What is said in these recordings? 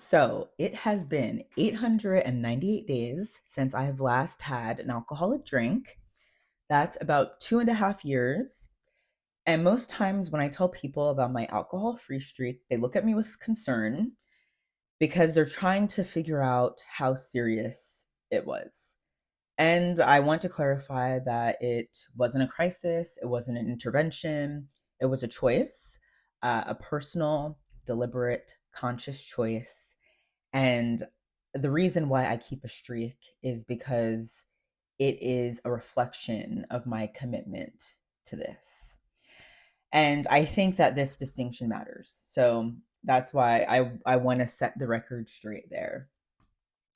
So it has been 898 days since I have last had an alcoholic drink. That's about 2.5 years. And most times when I tell people about my alcohol free streak, they look at me with concern because they're trying to figure out how serious it was. And I want to clarify that it wasn't a crisis, it wasn't an intervention, it was a choice, a personal, deliberate, conscious choice. And the reason why I keep a streak is because it is a reflection of my commitment to this. And I think that this distinction matters. So that's why I want to set the record straight there.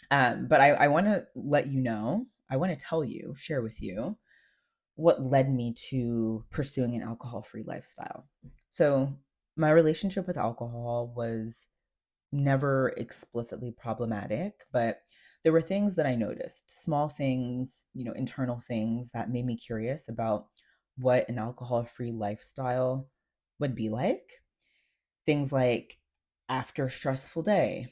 But I want to let you know, I want to tell you, share with you what led me to pursuing an alcohol free lifestyle. So, my relationship with alcohol was never explicitly problematic, but there were things that I noticed, small things, internal things that made me curious about what an alcohol free lifestyle would be like. Things like after a stressful day,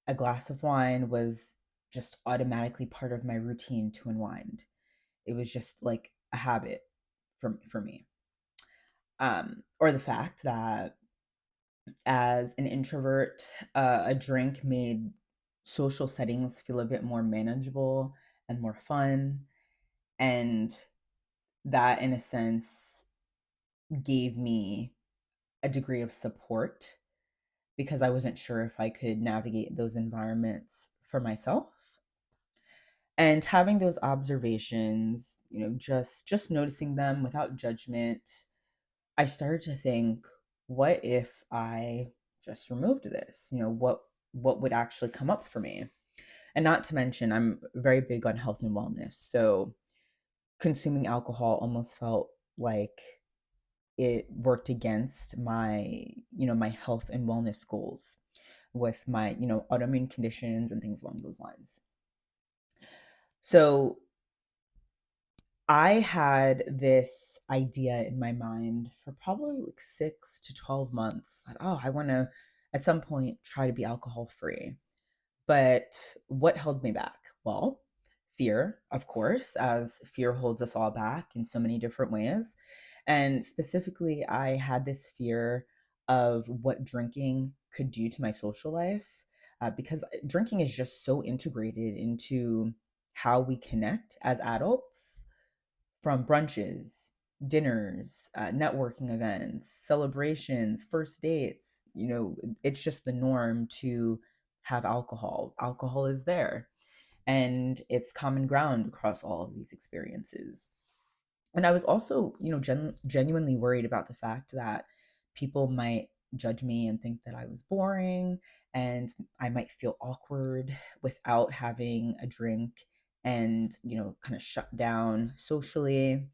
a glass of wine was just automatically part of my routine to unwind. It was just like a habit for me. Or the fact that as an introvert, a drink made social settings feel a bit more manageable and more fun. And that, in a sense, gave me a degree of support because I wasn't sure if I could navigate those environments for myself. And having those observations, just noticing them without judgment, I started to think, what if I just removed this? What would actually come up for me? And not to mention, I'm very big on health and wellness. So consuming alcohol almost felt like it worked against my health and wellness goals with my, autoimmune conditions and things along those lines. So I had this idea in my mind for probably like 6 to 12 months that, oh, I want to at some point try to be alcohol free. But what held me back? Well, fear, of course, as fear holds us all back in so many different ways. And specifically, I had this fear of what drinking could do to my social life because drinking is just so integrated into how we connect as adults, from brunches, dinners, networking events, celebrations, first dates. It's just the norm to have alcohol. Alcohol is there, and it's common ground across all of these experiences. And I was also, genuinely worried about the fact that people might judge me and think that I was boring, and I might feel awkward without having a drink and, kind of shut down socially.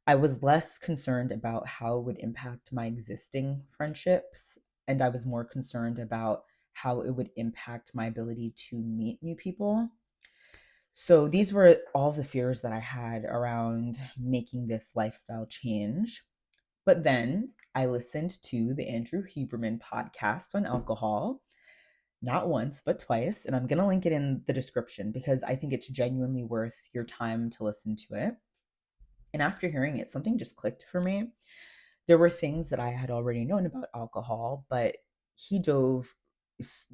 I was less concerned about how it would impact my existing friendships, and I was more concerned about how it would impact my ability to meet new people. So these were all the fears that I had around making this lifestyle change. But then I listened to the Andrew Huberman podcast on alcohol, not once, but twice. And I'm going to link it in the description because I think it's genuinely worth your time to listen to it. And after hearing it, something just clicked for me. There were things that I had already known about alcohol, but he dove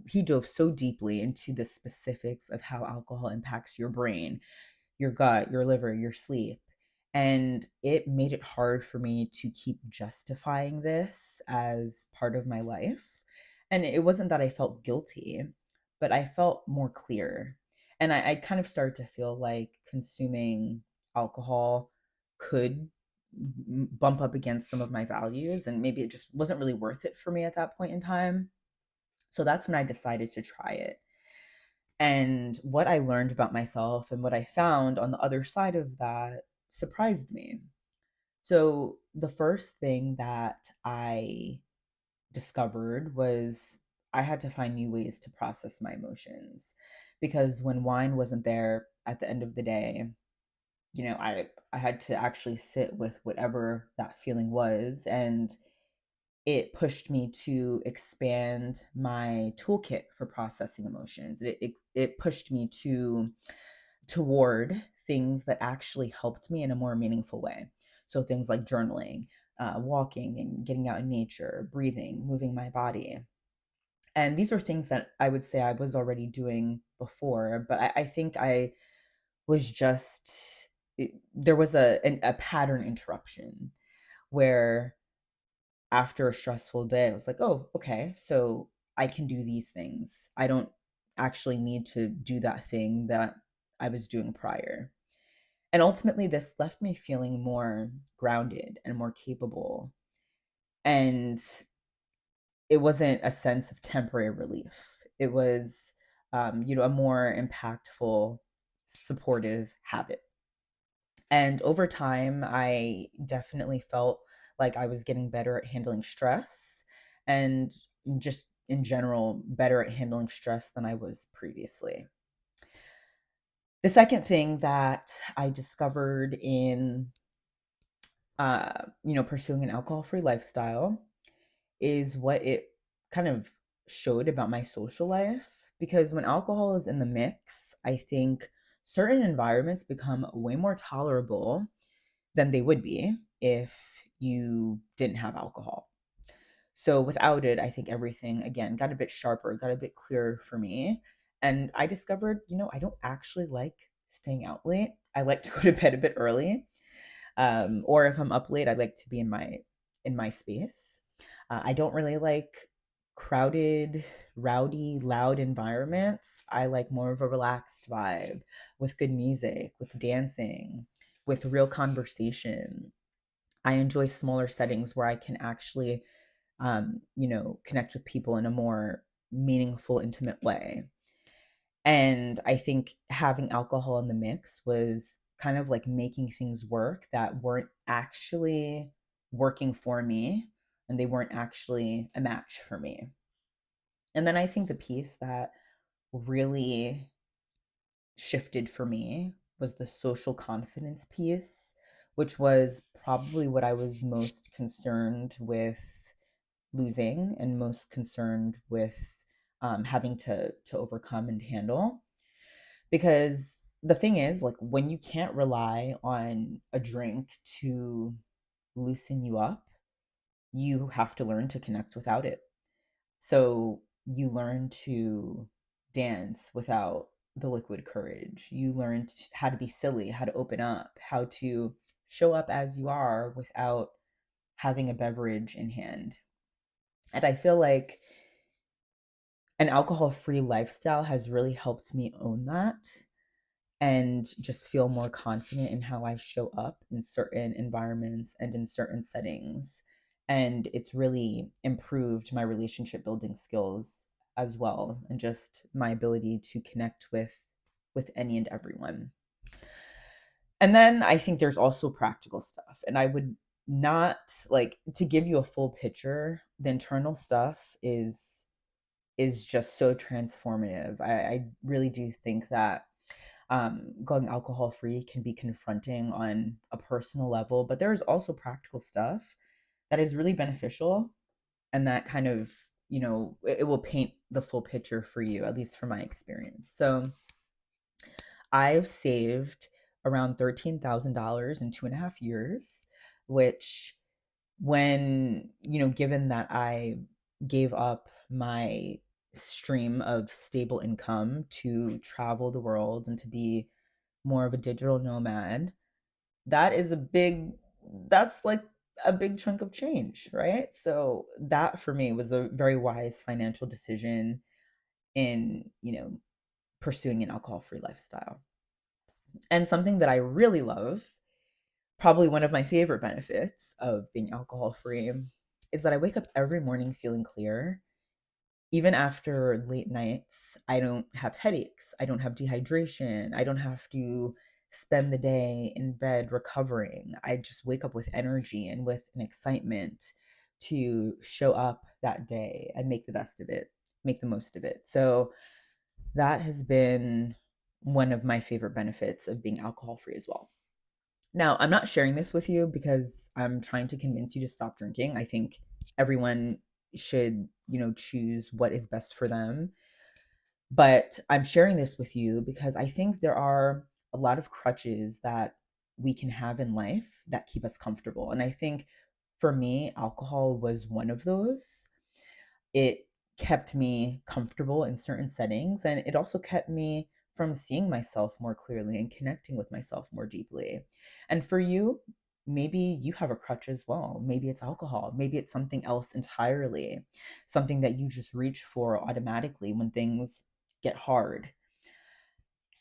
he dove so deeply into the specifics of how alcohol impacts your brain, your gut, your liver, your sleep. And it made it hard for me to keep justifying this as part of my life. And it wasn't that I felt guilty, but I felt more clear. And I kind of started to feel like consuming alcohol could bump up against some of my values. And maybe it just wasn't really worth it for me at that point in time. So that's when I decided to try it. And what I learned about myself and what I found on the other side of that surprised me. So, the first thing that I discovered was I had to find new ways to process my emotions because when wine wasn't there at the end of the day, I had to actually sit with whatever that feeling was, and it pushed me to expand my toolkit for processing emotions. It pushed me toward things that actually helped me in a more meaningful way. So things like journaling, walking and getting out in nature, breathing, moving my body. And these are things that I would say I was already doing before, but I think I was just, there was a pattern interruption where after a stressful day, I was like, oh, okay, so I can do these things. I don't actually need to do that thing that I was doing prior. And ultimately, this left me feeling more grounded and more capable. And it wasn't a sense of temporary relief, it was, a more impactful, supportive habit. And over time, I definitely felt like I was getting better at handling stress and just in general better at handling stress than I was previously. The second thing that I discovered in pursuing an alcohol-free lifestyle is what it kind of showed about my social life. Because when alcohol is in the mix, I think certain environments become way more tolerable than they would be if you didn't have alcohol. So without it, I think everything again got a bit sharper, got a bit clearer for me. And I discovered, I don't actually like staying out late. I like to go to bed a bit early. Or if I'm up late, I like to be in my space. I don't really like crowded, rowdy, loud environments. I like more of a relaxed vibe with good music, with dancing, with real conversation. I enjoy smaller settings where I can actually, connect with people in a more meaningful, intimate way. And I think having alcohol in the mix was kind of like making things work that weren't actually working for me and they weren't actually a match for me. And then I think the piece that really shifted for me was the social confidence piece, which was probably what I was most concerned with losing and most concerned with having to overcome and handle. Because the thing is, like, when you can't rely on a drink to loosen you up, you have to learn to connect without it. So you learn to dance without the liquid courage. You learn how to be silly, how to open up, how to show up as you are without having a beverage in hand. And I feel like an alcohol free lifestyle has really helped me own that and just feel more confident in how I show up in certain environments and in certain settings. And it's really improved my relationship building skills as well, and just my ability to connect with any and everyone. And then I think there's also practical stuff. And I would not like to give you a full picture. The internal stuff is just so transformative. I really do think that going alcohol free can be confronting on a personal level, but there is also practical stuff that is really beneficial and that kind of, it will paint the full picture for you, at least from my experience. So I've saved around $13,000 in 2.5 years, which when, given that I gave up my stream of stable income to travel the world and to be more of a digital nomad, that is that's like a big chunk of change, right? So that for me was a very wise financial decision in, pursuing an alcohol-free lifestyle. And something that I really love, probably one of my favorite benefits of being alcohol-free, is that I wake up every morning feeling clear. Even after late nights, I don't have headaches, I don't have dehydration, I don't have to spend the day in bed recovering. I just wake up with energy and with an excitement to show up that day and make the best of it, make the most of it. So that has been one of my favorite benefits of being alcohol free as well. Now, I'm not sharing this with you because I'm trying to convince you to stop drinking. I think everyone should, choose what is best for them. But I'm sharing this with you because I think there are a lot of crutches that we can have in life that keep us comfortable. And I think for me, alcohol was one of those. It kept me comfortable in certain settings, and it also kept me from seeing myself more clearly and connecting with myself more deeply. And for you, maybe you have a crutch as well. Maybe it's alcohol, maybe it's something else entirely, something that you just reach for automatically when things get hard,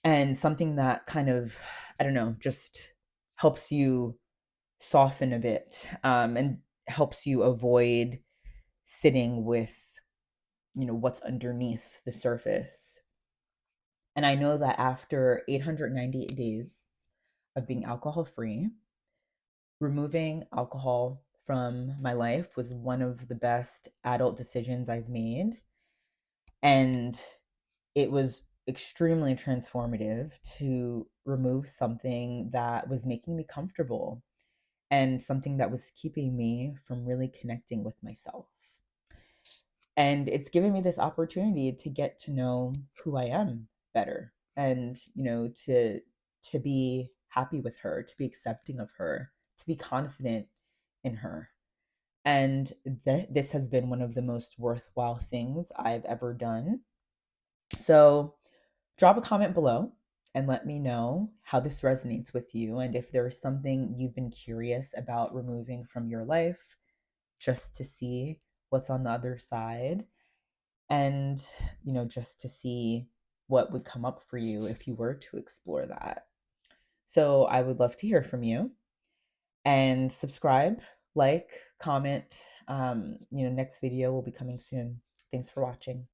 and something that kind of, I don't know, just helps you soften a bit, and helps you avoid sitting with what's underneath the surface. And I know that after 898 days of being alcohol free, removing alcohol from my life was one of the best adult decisions I've made. And it was extremely transformative to remove something that was making me comfortable and something that was keeping me from really connecting with myself. And it's given me this opportunity to get to know who I am better, and to be happy with her, to be accepting of her, to be confident in her. And this has been one of the most worthwhile things I've ever done. So drop a comment below and let me know how this resonates with you, and if there's something you've been curious about removing from your life, just to see what's on the other side, and just to see what would come up for you if you were to explore that. So I would love to hear from you, and subscribe, like, comment. Next video will be coming soon. Thanks for watching.